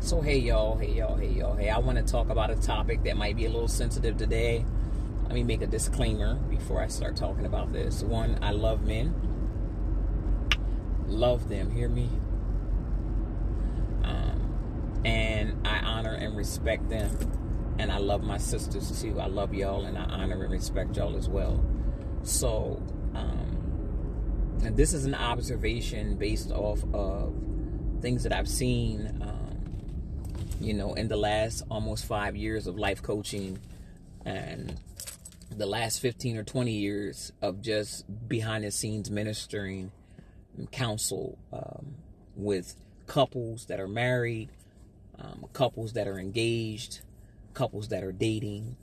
So hey I want to talk about a topic that might be a little sensitive today. Let me make a disclaimer before I start talking about this. One, I love men. Love them, hear me? And I honor and respect them. And I love my sisters too. I love y'all and I honor and respect y'all as well. So, and this is an observation based off of things that I've seen, in the last almost 5 years of life coaching and the last 15 or 20 years of just behind the scenes ministering and counsel with couples that are married, couples that are engaged, couples that are dating,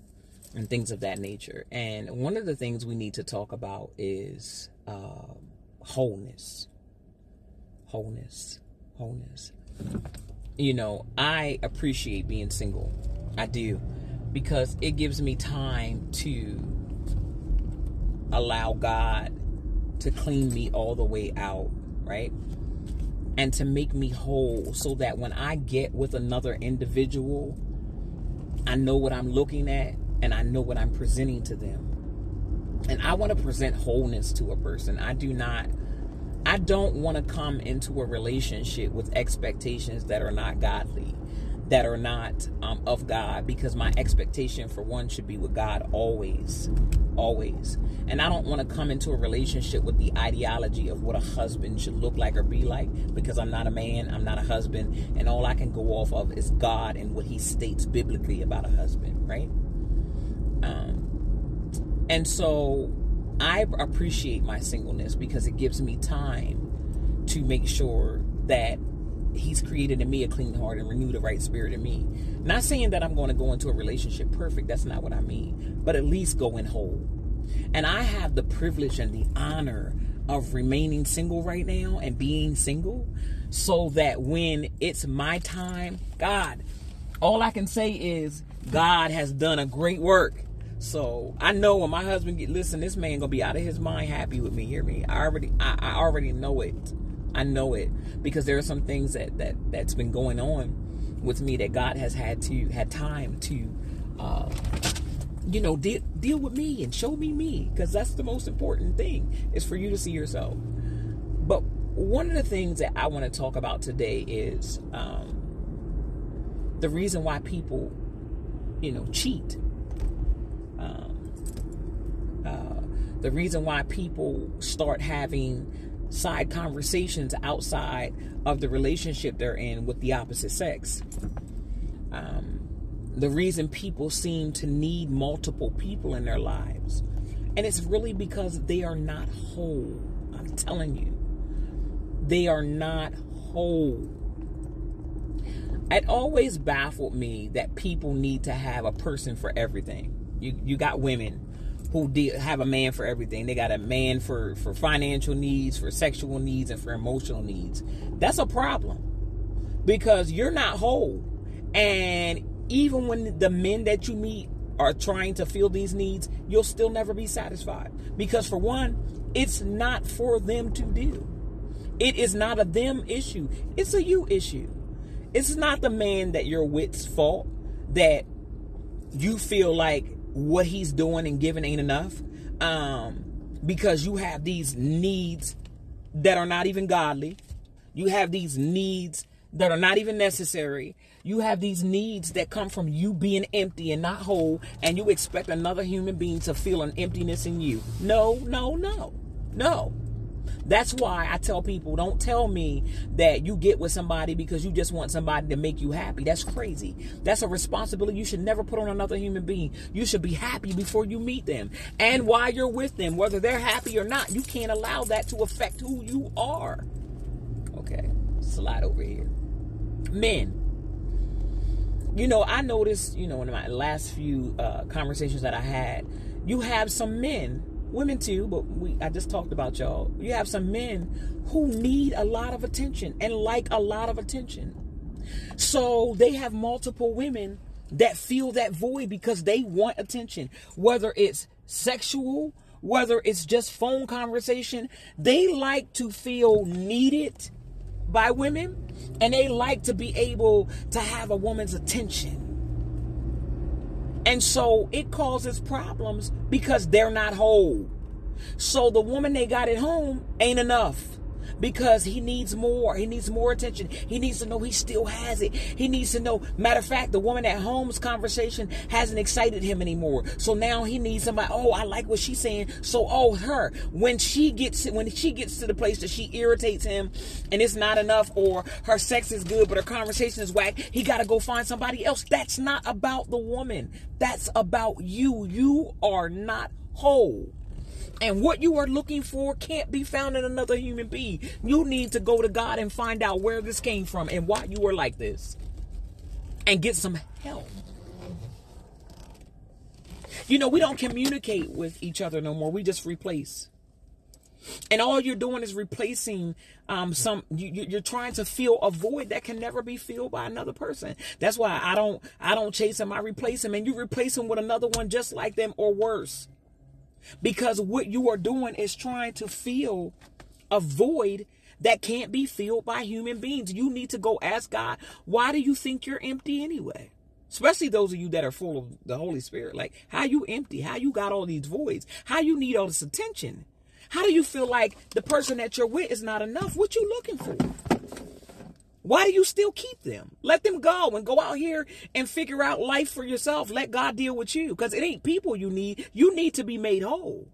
and things of that nature. And one of the things we need to talk about is wholeness. I appreciate being single. I do. Because it gives me time to allow God to clean me all the way out, right? And to make me whole so that when I get with another individual, I know what I'm looking at and I know what I'm presenting to them. And I want to present wholeness to a person. I don't want to come into a relationship with expectations that are not godly, that are not of God, because my expectation for one should be with God always. And I don't want to come into a relationship with the ideology of what a husband should look like or be like, because I'm not a man, I'm not a husband, and all I can go off of is God and what he states biblically about a husband, right? And so I appreciate my singleness because it gives me time to make sure that he's created in me a clean heart and renewed a right spirit in me. Not saying that I'm going to go into a relationship perfect. That's not what I mean. But at least go in whole. And I have the privilege and the honor of remaining single right now and being single so that when it's my time, God, all I can say is God has done a great work. So I know when my husband listen, this man gonna be out of his mind happy with me. Hear me? I already know it. I know it because there are some things that's been going on with me that God has had time to, deal with me and show me, because that's the most important thing is for you to see yourself. But one of the things that I want to talk about today is the reason why people, cheat. The reason why people start having side conversations outside of the relationship they're in with the opposite sex. The reason people seem to need multiple people in their lives. And it's really because they are not whole. I'm telling you. They are not whole. It always baffled me that people need to have a person for everything. You got women who have a man for everything. They got a man for financial needs, for sexual needs, and for emotional needs. That's a problem because you're not whole. And even when the men that you meet are trying to fill these needs, you'll still never be satisfied. Because for one, it's not for them to do. It is not a them issue. It's a you issue. It's not the man that you're with's fault that you feel like what he's doing and giving ain't enough, because you have these needs that are not even godly. You have these needs that are not even necessary. You have these needs that come from you being empty and not whole, and you expect another human being to feel an emptiness in you. No. That's why I tell people, don't tell me that you get with somebody because you just want somebody to make you happy. That's crazy. That's a responsibility you should never put on another human being. You should be happy before you meet them. And while you're with them, whether they're happy or not, you can't allow that to affect who you are. Okay, slide over here. Men. I noticed, in my last few conversations that I had, you have some men, women too, but I just talked about y'all. You have some men who need a lot of attention and like a lot of attention. So they have multiple women that feel that void because they want attention, whether it's sexual, whether it's just phone conversation. They like to feel needed by women, and they like to be able to have a woman's attention. And so it causes problems because they're not whole. So the woman they got at home ain't enough, because he needs more. He needs more attention. He needs to know he still has it. He needs to know. Matter of fact, the woman at home's conversation hasn't excited him anymore. So now he needs somebody. Oh, I like what she's saying. So, her. When she gets to the place that she irritates him and it's not enough, or her sex is good but her conversation is whack, he got to go find somebody else. That's not about the woman. That's about you. You are not whole. And what you are looking for can't be found in another human being. You need to go to God and find out where this came from and why you are like this, and get some help. We don't communicate with each other no more. We just replace. And all you're doing is replacing you're trying to fill a void that can never be filled by another person. That's why I don't chase him, I replace him, and you replace him with another one just like them or worse. Because what you are doing is trying to fill a void that can't be filled by human beings. You need to go ask God, why do you think you're empty anyway? Especially those of you that are full of the Holy Spirit. Like, how you empty? How you got all these voids? How you need all this attention? How do you feel like the person that you're with is not enough? What you looking for? Why do you still keep them? Let them go and go out here and figure out life for yourself. Let God deal with you, because it ain't people you need. You need to be made whole.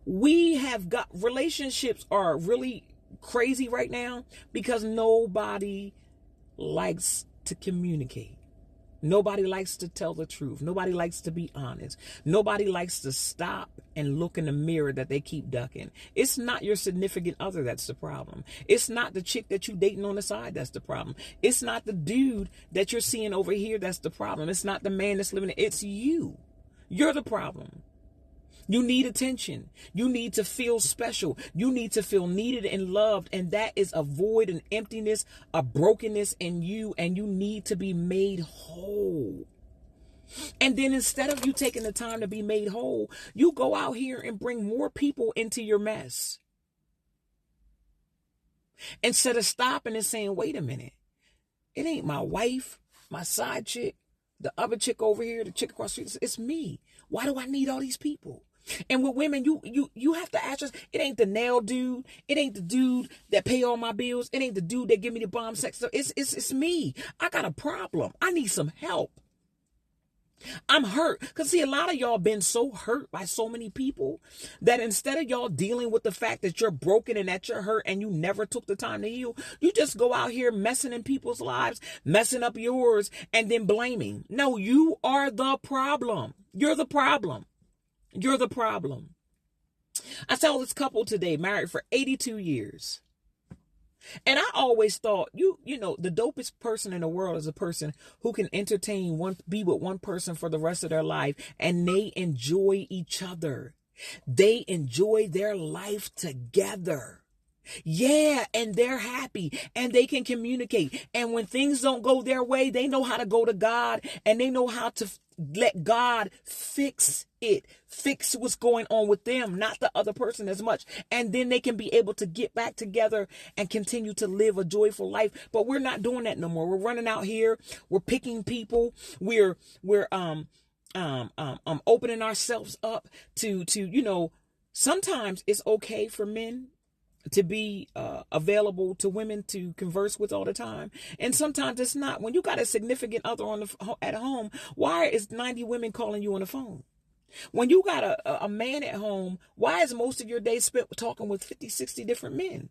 We have got relationships are really crazy right now because nobody likes to communicate. Nobody likes to tell the truth. Nobody likes to be honest. Nobody likes to stop and look in the mirror that they keep ducking. It's not your significant other that's the problem. It's not the chick that you dating on the side that's the problem. It's not the dude that you're seeing over here that's the problem. It's not the man that's living it. It's you. You're the problem. You need attention. You need to feel special. You need to feel needed and loved. And that is a void, an emptiness, a brokenness in you. And you need to be made whole. And then instead of you taking the time to be made whole, you go out here and bring more people into your mess. Instead of stopping and saying, wait a minute, it ain't my wife, my side chick, the other chick over here, the chick across the street. It's me. Why do I need all these people? And with women, you have to ask yourself, it ain't the nail dude. It ain't the dude that pay all my bills. It ain't the dude that give me the bomb sex stuff. It's me. I got a problem. I need some help. I'm hurt. Because see, a lot of y'all been so hurt by so many people that instead of y'all dealing with the fact that you're broken and that you're hurt and you never took the time to heal, you just go out here messing in people's lives, messing up yours, and then blaming. No, you are the problem. You're the problem. You're the problem. I saw this couple today, married for 82 years. And I always thought, the dopest person in the world is a person who can be with one person for the rest of their life, and they enjoy each other. They enjoy their life together. Yeah, and they're happy and they can communicate. And when things don't go their way, they know how to go to God, and they know how to let God fix it. Fix what's going on with them, not the other person as much. And then they can be able to get back together and continue to live a joyful life. But we're not doing that no more. We're running out here. We're picking people. We're opening ourselves up to sometimes it's okay for men to be available to women to converse with all the time. And sometimes it's not. When you got a significant other at home, why is 90 women calling you on the phone? When you got a man at home, why is most of your day spent talking with 50, 60 different men?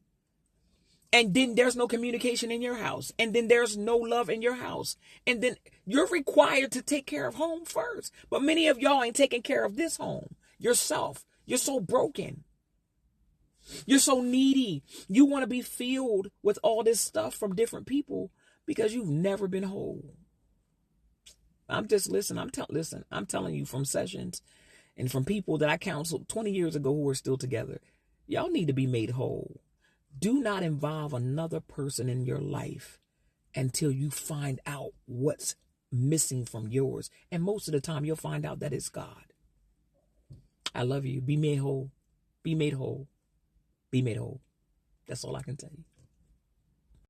And then there's no communication in your house. And then there's no love in your house. And then you're required to take care of home first. But many of y'all ain't taking care of this home, yourself. You're so broken. You're so needy. You want to be filled with all this stuff from different people because you've never been whole. I'm telling you from sessions and from people that I counseled 20 years ago who are still together. Y'all need to be made whole. Do not involve another person in your life until you find out what's missing from yours. And most of the time you'll find out that it's God. I love you. Be made whole. Be made whole. Be made whole. That's all I can tell you.